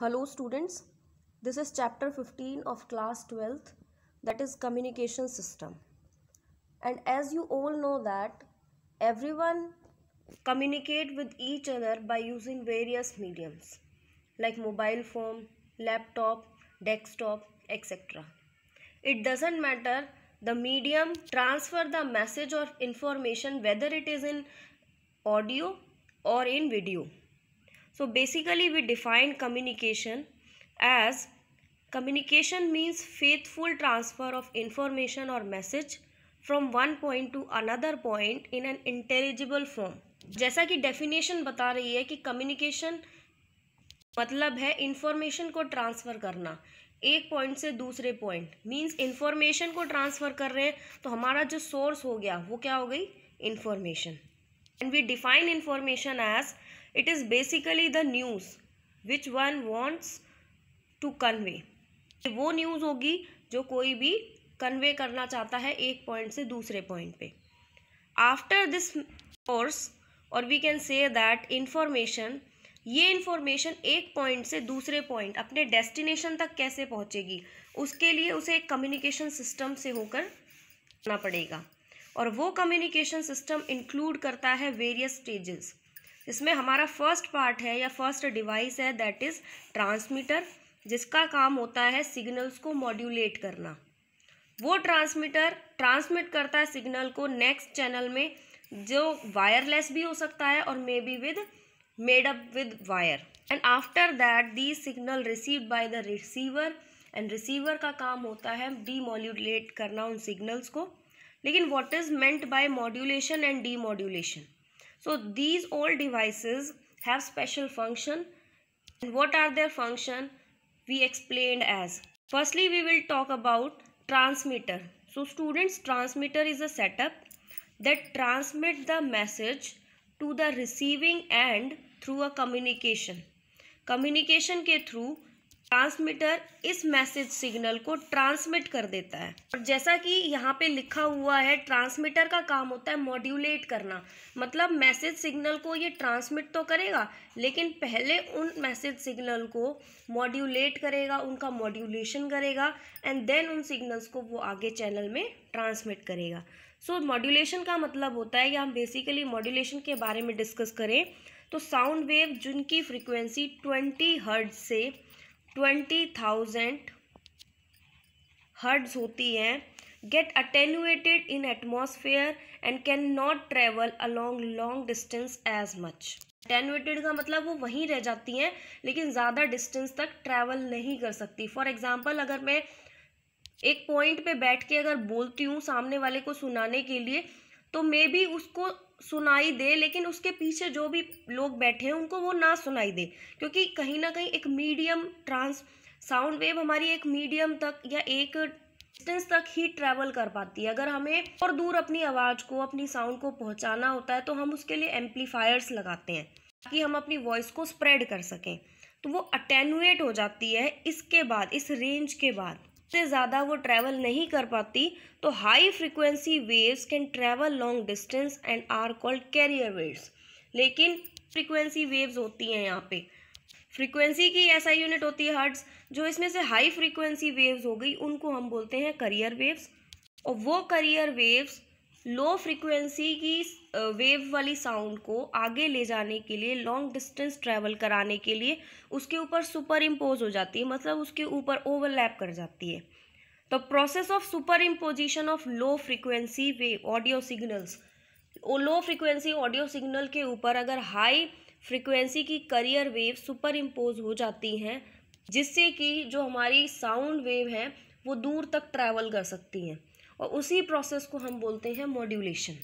Hello students, this is chapter 15 of class 12th, that is communication system. And as you all know that everyone communicate with each other by using various mediums like mobile phone, laptop, desktop, etc. It doesn't matter the medium transfer the message or information whether it is in audio or in video. So basically we define communication as communication means faithful transfer of information or message from one point to another point in an intelligible form. जैसा कि definition बता रही है कि communication मतलब है information को transfer करना एक पॉइंट से दूसरे पॉइंट मींस इंफॉर्मेशन को ट्रांसफ़र कर रहे हैं तो हमारा जो सोर्स हो गया वो क्या हो गई information. And we define information as it is basically the news which one wants to convey. वो न्यूज़ होगी जो कोई भी कन्वे करना चाहता है एक पॉइंट से दूसरे पॉइंट पे. आफ्टर दिस कोर्स और we can say that information ये इंफॉर्मेशन एक पॉइंट से दूसरे पॉइंट अपने डेस्टिनेशन तक कैसे पहुँचेगी उसके लिए उसे एक कम्युनिकेशन सिस्टम से होकर करना पड़ेगा. और वो कम्युनिकेशन सिस्टम इंक्लूड करता है वेरियस स्टेजेस. इसमें हमारा फर्स्ट पार्ट है या फर्स्ट डिवाइस है दैट इज़ ट्रांसमीटर जिसका काम होता है सिग्नल्स को मॉड्यूलेट करना. वो ट्रांसमीटर ट्रांसमिट करता है सिग्नल को नेक्स्ट चैनल में जो वायरलेस भी हो सकता है और may be with made up with wire. And after that the signal received by the receiver and receiver का काम होता है डीमॉड्यूलेट करना उन सिग्नल्स को. लेकिन what is meant by modulation and demodulation? So these all devices have special function. And what are their function? We explained as. Firstly, we will talk about transmitter. So students, transmitter is a setup that transmit the message to the receiving end through a communication. Communication के through transmitter इस message signal को transmit कर देता है. और जैसा कि यहाँ पे लिखा हुआ है ट्रांसमीटर का काम होता है मॉड्यूलेट करना. मतलब मैसेज सिग्नल को ये ट्रांसमिट तो करेगा लेकिन पहले उन मैसेज सिग्नल को मॉड्यूलेट करेगा, उनका मॉड्यूलेशन करेगा एंड देन उन सिग्नल्स को वो आगे चैनल में ट्रांसमिट करेगा. सो मॉड्यूलेशन का मतलब होता है या हम बेसिकली मॉड्यूलेशन के बारे में डिस्कस करें तो साउंड वेव जिनकी फ्रिक्वेंसी 20 हर्ट्ज से 20,000 हर्ट्ज होती हैं get attenuated in atmosphere and can not travel along long distance as much. Attenuated का मतलब वो वहीं रह जाती हैं लेकिन ज़्यादा डिस्टेंस तक ट्रैवल नहीं कर सकती. फॉर एग्जांपल अगर मैं एक पॉइंट पे बैठ के अगर बोलती हूँ सामने वाले को सुनाने के लिए तो मे बी उसको सुनाई दे लेकिन उसके पीछे जो भी लोग बैठे हैं उनको वो ना सुनाई दे क्योंकि कहीं ना कहीं एक मीडियम साउंड वेव हमारी एक मीडियम तक या एक डिस्टेंस तक ही ट्रैवल कर पाती है. अगर हमें और दूर अपनी आवाज़ को अपनी साउंड को पहुंचाना होता है तो हम उसके लिए एम्पलीफायर्स लगाते हैं ताकि हम अपनी वॉइस को स्प्रेड कर सकें. तो वो अटेन्यूएट हो जाती है इसके बाद इस रेंज के बाद से ज़्यादा वो ट्रैवल नहीं कर पाती. तो high frequency waves can travel long distance and are called carrier waves. लेकिन फ्रिक्वेंसी वेव्स होती हैं यहाँ पे फ्रीक्वेंसी की ऐसा यूनिट होती है हर्ट्ज. जो इसमें से हाई फ्रीक्वेंसी वेव्स हो गई उनको हम बोलते हैं कैरियर वेव्स. और वो कैरियर वेव्स लो फ्रीक्वेंसी की वेव वाली साउंड को आगे ले जाने के लिए लॉन्ग डिस्टेंस ट्रैवल कराने के लिए उसके ऊपर सुपर इम्पोज हो जाती है मतलब उसके ऊपर ओवरलैप कर जाती है. तो process of superimposition of low frequency wave audio signals. Low frequency audio signal के ऊपर अगर हाई फ्रीक्वेंसी की कैरियर वेव सुपर इम्पोज हो जाती हैं जिससे कि जो हमारी साउंड वेव है वो दूर तक ट्रैवल कर सकती हैं और उसी प्रोसेस को हम बोलते हैं मॉड्यूलेशन.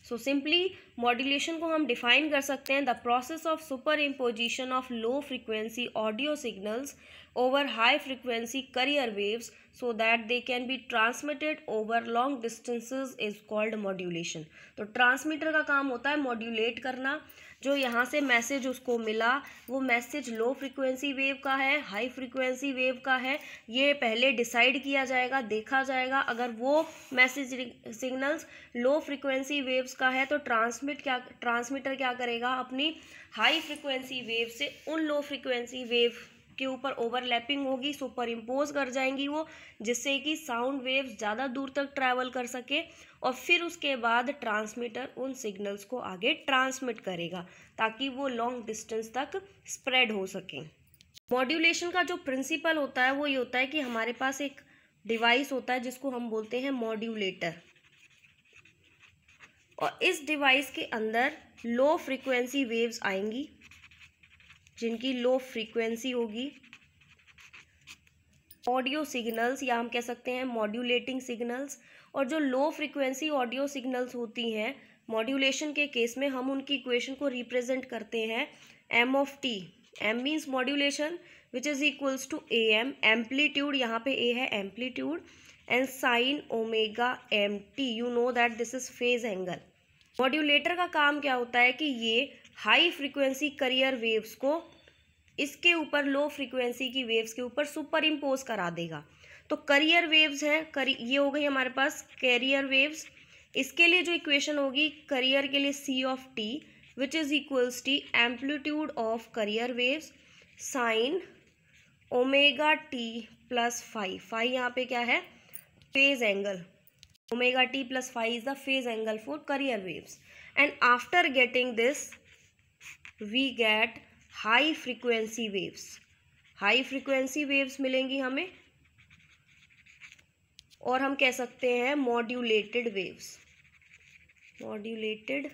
सो सिंपली मॉड्यूलेशन को हम डिफाइन कर सकते हैं the process of superimposition of low frequency audio signals over high frequency carrier waves so that they can be transmitted over long distances is called modulation. तो transmitter का काम होता है मॉड्यूलेट करना. जो यहाँ से मैसेज उसको मिला वो मैसेज लो फ्रीक्वेंसी वेव का है हाई फ्रीक्वेंसी वेव का है ये पहले डिसाइड किया जाएगा देखा जाएगा. अगर वो message signals low frequency waves का है तो ट्रांसमीटर क्या करेगा अपनी हाई फ्रीक्वेंसी वेव से उन लो फ्रीक्वेंसी वेव के ऊपर ओवरलैपिंग होगी, सुपर इम्पोज कर जाएंगी वो, जिससे कि साउंड वेव्स ज़्यादा दूर तक ट्रैवल कर सके, और फिर उसके बाद ट्रांसमीटर उन सिग्नल्स को आगे ट्रांसमिट करेगा ताकि वो लॉन्ग डिस्टेंस तक स्प्रेड हो सके। मॉड्यूलेशन का जो प्रिंसिपल होता है वो ये होता है कि हमारे पास एक डिवाइस होता है जिसको हम बोलते हैं मॉड्यूलेटर, और इस डिवाइस के अंदर लो फ्रीक्वेंसी वेव्स आएंगी जिनकी लो फ्रीक्वेंसी होगी, ऑडियो सिग्नल्स या हम कह सकते हैं मॉड्यूलेटिंग सिग्नल्स। और जो लो फ्रीक्वेंसी ऑडियो सिग्नल्स होती हैं मॉड्यूलेशन के केस में, हम उनकी इक्वेशन को रिप्रेजेंट करते हैं M of T. M means modulation which is equals to A M, amplitude, यहाँ पे ए है amplitude, and sine omega M T. You know that this is phase angle. Modulator का काम क्या होता है कि ये हाई फ्रीक्वेंसी कैरियर वेव्स को इसके ऊपर लो फ्रीक्वेंसी की वेव्स के ऊपर सुपर इम्पोज करा देगा। तो कैरियर वेव्स हैं, ये हो गई हमारे पास कैरियर वेव्स। इसके लिए जो इक्वेशन होगी कैरियर के लिए C of T which is equals T amplitude of carrier waves sine omega T plus phi. Phi यहाँ पे क्या है, phase angle. Omega T plus phi is the phase angle for carrier waves. And after getting this we get high frequency waves. High frequency waves मिलेंगी हमें, और हम कह सकते हैं मॉड्यूलेटेड वेव्स। Modulated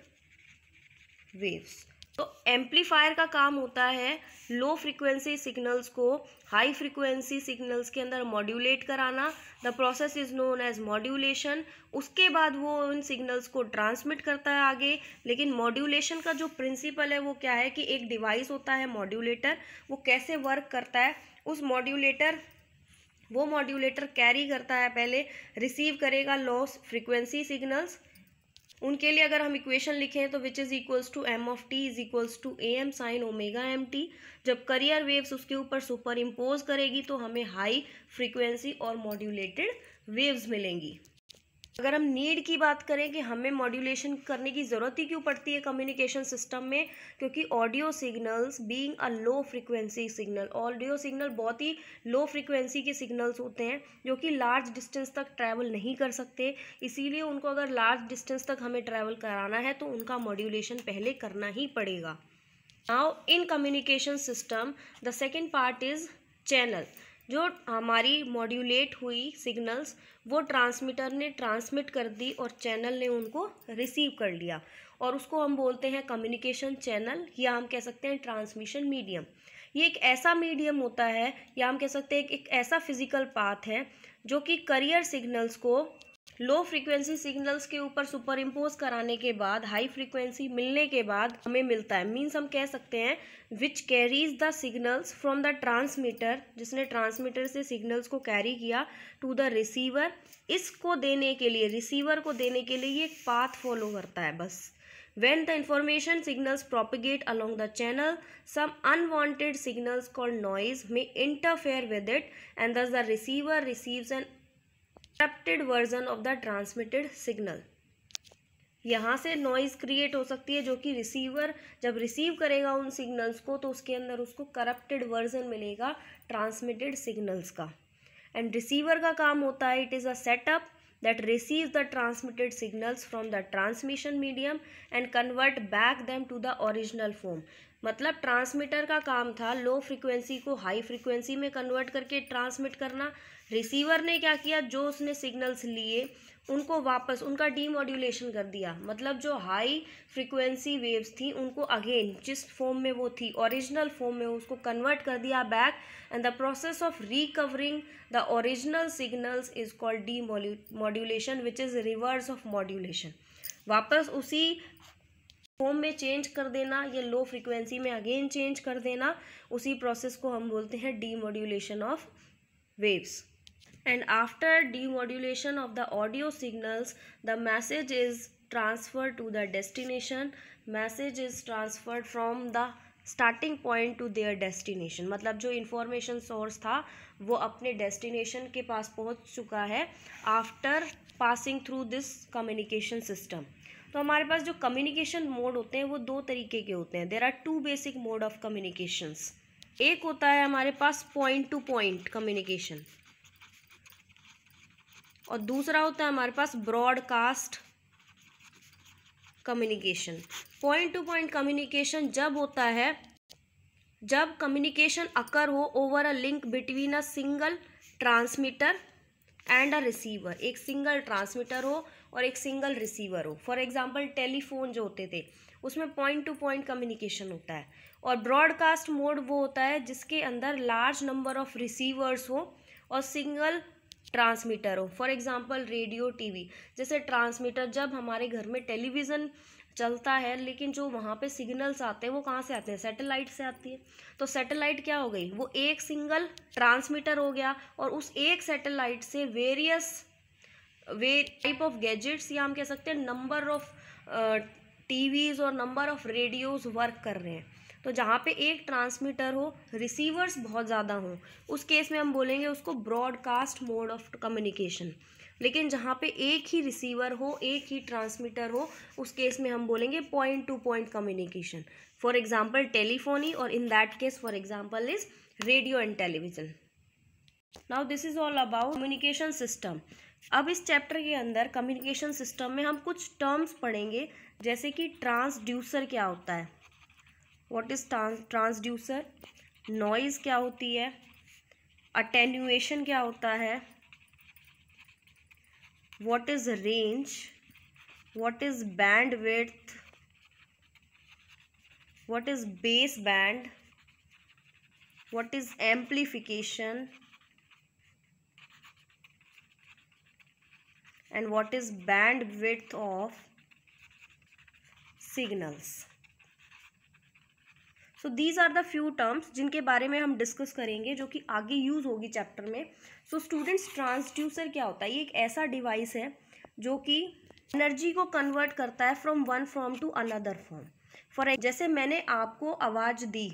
waves. तो एम्पलीफायर का काम होता है लो फ्रीक्वेंसी सिग्नल्स को हाई फ्रीक्वेंसी सिग्नल्स के अंदर मॉड्यूलेट कराना। The process is known as modulation. उसके बाद वो उन सिग्नल्स को ट्रांसमिट करता है आगे। लेकिन मॉड्यूलेशन का जो प्रिंसिपल है वो क्या है कि एक डिवाइस होता है मॉड्यूलेटर, वो कैसे वर्क करता है, वो मॉड्यूलेटर कैरी करता है, पहले रिसीव करेगा लो फ्रीक्वेंसी सिग्नल्स। उनके लिए अगर हम इक्वेशन लिखें तो which is equals to M of T is equals to A M sine omega M T. जब कैरियर वेव्स उसके ऊपर सुपर इम्पोज करेगी तो हमें हाई फ्रीक्वेंसी और मॉड्यूलेटेड वेव्स मिलेंगी। अगर हम नीड की बात करें कि हमें मॉड्यूलेशन करने की ज़रूरत ही क्यों पड़ती है कम्युनिकेशन सिस्टम में, क्योंकि audio signals being a low frequency signal, audio signal बहुत ही लो फ्रीक्वेंसी के सिग्नल्स होते हैं जो कि लार्ज डिस्टेंस तक ट्रैवल नहीं कर सकते। इसीलिए उनको अगर लार्ज डिस्टेंस तक हमें ट्रैवल कराना है तो उनका मॉड्यूलेशन पहले करना ही पड़ेगा। Now in communication system the second part is channel. जो हमारी मॉड्यूलेट हुई सिग्नल्स वो ट्रांसमीटर ने ट्रांसमिट कर दी और चैनल ने उनको रिसीव कर लिया, और उसको हम बोलते हैं कम्युनिकेशन चैनल, या हम कह सकते हैं ट्रांसमिशन मीडियम। ये एक ऐसा मीडियम होता है, या हम कह सकते हैं एक ऐसा फिजिकल पाथ है जो कि कैरियर सिग्नल्स को लो फ्रीक्वेंसी सिग्नल्स के ऊपर सुपर इम्पोज कराने के बाद, हाई फ्रीक्वेंसी मिलने के बाद हमें मिलता है। मीन्स हम कह सकते हैं which carries the signals from the transmitter, जिसने ट्रांसमीटर से सिग्नल्स को कैरी किया टू द रिसीवर। इसको देने के लिए, रिसीवर को देने के लिए ये एक पाथ फॉलो करता है बस। When the information signals propagate along the channel, some unwanted signals called noise may interfere with it, and thus the receiver receives an corrupted version of the transmitted signal. यहाँ से noise create हो सकती है जो कि receiver जब receive करेगा उन सिग्नल्स को तो उसके अंदर उसको करप्टेड वर्जन मिलेगा ट्रांसमिटेड सिग्नल्स का। एंड रिसीवर का काम होता है, it is a setup that receives the transmitted signals from the transmission medium and convert back them to the original form। मतलब ट्रांसमीटर का काम था लो फ्रीक्वेंसी को हाई फ्रीक्वेंसी में कन्वर्ट करके ट्रांसमिट करना। रिसीवर ने क्या किया, जो उसने सिग्नल्स लिए उनको वापस उनका डीमॉड्यूलेशन कर दिया। मतलब जो हाई फ्रीक्वेंसी वेव्स थी उनको अगेन जिस फॉर्म में वो थी ओरिजिनल फॉर्म में उसको कन्वर्ट कर दिया back, and the process of recovering the original signals is called demodulation which is reverse of modulation. वापस उसी फॉर्म में चेंज कर देना या लो फ्रीक्वेंसी में अगेन चेंज कर देना, उसी प्रोसेस को हम बोलते हैं demodulation of waves. And after demodulation of the audio signals, the message is transferred to the destination. Message is transferred from the starting point to their destination। मतलब जो information source था वो अपने destination के पास पहुंच चुका है after passing through this communication system। तो हमारे पास जो communication mode होते हैं वो दो तरीके के होते हैं। There are two basic mode of communications। एक होता है हमारे पास पॉइंट टू पॉइंट कम्युनिकेशन और दूसरा होता है हमारे पास broadcast communication. Point to point communication जब होता है जब कम्युनिकेशन अकर हो over a link between a single transmitter and a receiver, एक सिंगल ट्रांसमीटर हो और एक सिंगल रिसीवर हो। फॉर एग्जांपल टेलीफोन जो होते थे उसमें पॉइंट टू पॉइंट कम्युनिकेशन होता है। और ब्रॉडकास्ट मोड वो होता है जिसके अंदर लार्ज नंबर ऑफ रिसीवर्स हो और सिंगल ट्रांसमीटर हो। फॉर एग्जांपल रेडियो, टीवी जैसे ट्रांसमीटर, जब हमारे घर में टेलीविज़न चलता है लेकिन जो वहाँ पे सिग्नल्स आते हैं वो कहाँ से आते हैं, सैटेलाइट से आती है। तो सैटेलाइट क्या हो गई, वो एक सिंगल ट्रांसमीटर हो गया और उस एक सैटेलाइट से वेरियस टाइप ऑफ गैजेट्स या हम कह सकते हैं नंबर ऑफ टीवीज़ और नंबर ऑफ रेडियोज़ वर्क कर रहे हैं। तो जहाँ पे एक ट्रांसमीटर हो, रिसीवर्स बहुत ज़्यादा हों, उस केस में हम बोलेंगे उसको ब्रॉडकास्ट मोड ऑफ कम्युनिकेशन। लेकिन जहाँ पे एक ही रिसीवर हो, एक ही ट्रांसमीटर हो, उस केस में हम बोलेंगे point to point communication. For example telephony, और in that case for example is radio and television. Now this is all about communication system. अब इस चैप्टर के अंदर कम्युनिकेशन सिस्टम में हम कुछ टर्म्स पढ़ेंगे, जैसे कि ट्रांसड्यूसर क्या होता है, व्हाट इज ट्रांसड्यूसर, नॉइज़ क्या होती है, अटेन्यूएशन क्या होता है, what is range, what is bandwidth, what is baseband, what is amplification, and what is bandwidth of signals. So these are the few terms जिनके बारे में हम डिस्कस करेंगे जो कि आगे यूज़ होगी चैप्टर में। सो स्टूडेंट्स, ट्रांसड्यूसर क्या होता है, ये एक ऐसा डिवाइस है जो कि एनर्जी को कन्वर्ट करता है from one form to another form. जैसे मैंने आपको आवाज़ दी,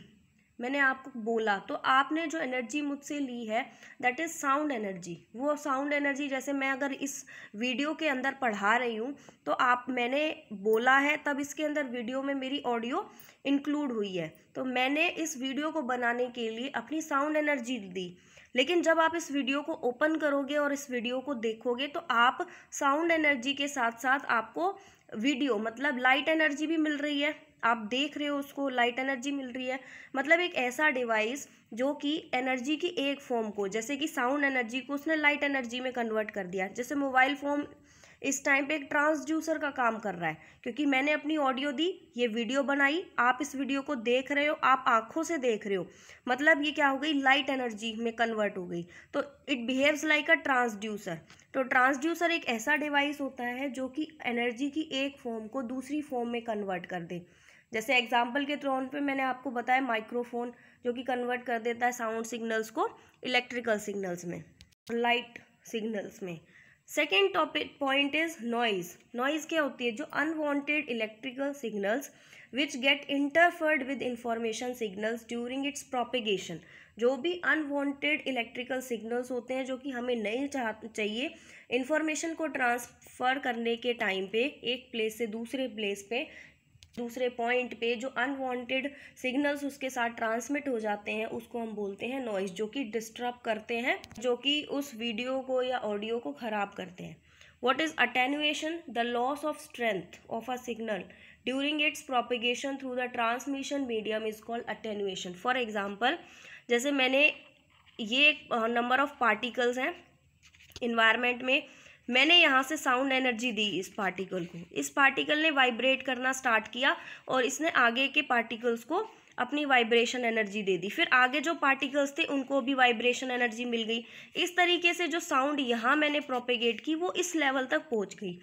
मैंने आपको बोला, तो आपने जो एनर्जी मुझसे ली है दैट इज़ साउंड एनर्जी। वो साउंड एनर्जी, जैसे मैं अगर इस वीडियो के अंदर पढ़ा रही हूँ तो मैंने बोला है, तब इसके अंदर वीडियो में मेरी ऑडियो इंक्लूड हुई है, तो मैंने इस वीडियो को बनाने के लिए अपनी साउंड एनर्जी दी। लेकिन जब आप इस वीडियो को ओपन करोगे और इस वीडियो को देखोगे तो आप साउंड एनर्जी के साथ साथ आपको वीडियो मतलब लाइट एनर्जी भी मिल रही है, आप देख रहे हो उसको, लाइट एनर्जी मिल रही है। मतलब एक ऐसा डिवाइस जो कि एनर्जी की एक फॉर्म को, जैसे कि साउंड एनर्जी को उसने लाइट एनर्जी में कन्वर्ट कर दिया। जैसे मोबाइल फ़ोन इस टाइम पे एक ट्रांसड्यूसर का काम कर रहा है, क्योंकि मैंने अपनी ऑडियो दी, ये वीडियो बनाई, आप इस वीडियो को देख रहे हो, आप आंखों से देख रहे हो, मतलब ये क्या हो गई, लाइट एनर्जी में कन्वर्ट हो गई। तो it behaves like a transducer. तो ट्रांसड्यूसर एक ऐसा डिवाइस होता है जो कि एनर्जी की एक फॉर्म को दूसरी फॉर्म में कन्वर्ट कर दे। जैसे एग्जाम्पल के तौर पे मैंने आपको बताया माइक्रोफोन, जो कि कन्वर्ट कर देता है साउंड सिग्नल्स को इलेक्ट्रिकल सिग्नल्स में, लाइट सिग्नल्स में। Second topic point is noise. Noise क्या होती है, जो unwanted electrical signals which get interfered with information signals during its propagation. जो भी अनवांटेड इलेक्ट्रिकल सिग्नल्स होते हैं जो कि हमें नहीं चाहिए, इंफॉर्मेशन को ट्रांसफ़र करने के टाइम पे एक प्लेस से दूसरे प्लेस पे, दूसरे पॉइंट पे जो अनवांटेड सिग्नल्स उसके साथ ट्रांसमिट हो जाते हैं, उसको हम बोलते हैं नॉइज़, जो कि डिस्टर्ब करते हैं, जो कि उस वीडियो को या ऑडियो को ख़राब करते हैं। What is attenuation, the loss of strength of a signal during its propagation through the transmission medium is called attenuation. For example, जैसे मैंने ये नंबर ऑफ पार्टिकल्स हैं इन्वायरमेंट में, मैंने यहाँ से साउंड एनर्जी दी इस पार्टिकल को, इस पार्टिकल ने वाइब्रेट करना स्टार्ट किया और इसने आगे के पार्टिकल्स को अपनी वाइब्रेशन एनर्जी दे दी, फिर आगे जो पार्टिकल्स थे उनको भी वाइब्रेशन एनर्जी मिल गई। इस तरीके से जो साउंड यहाँ मैंने प्रोपेगेट की वो इस लेवल तक पहुँच गई,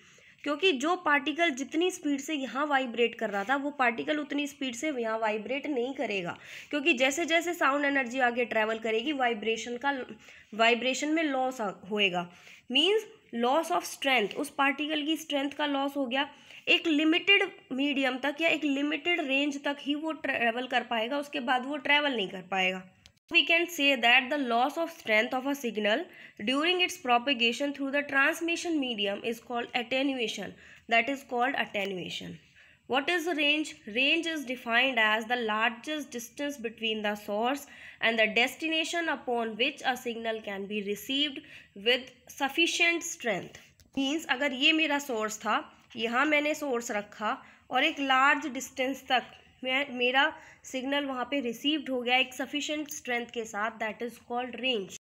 क्योंकि जो पार्टिकल जितनी स्पीड से यहाँ वाइब्रेट कर रहा था वो पार्टिकल उतनी स्पीड से यहाँ वाइब्रेट नहीं करेगा, क्योंकि जैसे जैसे साउंड एनर्जी आगे ट्रैवल करेगी वाइब्रेशन में लॉस होएगा, मीन्स लॉस ऑफ स्ट्रेंथ, उस पार्टिकल की स्ट्रेंथ का लॉस हो गया। एक लिमिटेड मीडियम तक या एक लिमिटेड रेंज तक ही वो ट्रैवल कर पाएगा, उसके बाद वो ट्रैवल नहीं कर पाएगा। We can say that the loss of strength of a signal during its propagation through the transmission medium is called attenuation. That is called attenuation. What is range? Range is defined as the largest distance between the source and the destination upon which a signal can be received with sufficient strength. Means अगर ये मेरा source था, यहाँ मैंने source रखा और एक large distance तक मेरा सिग्नल वहाँ पे रिसीव्ड हो गया एक sufficient strength के साथ, that is called range.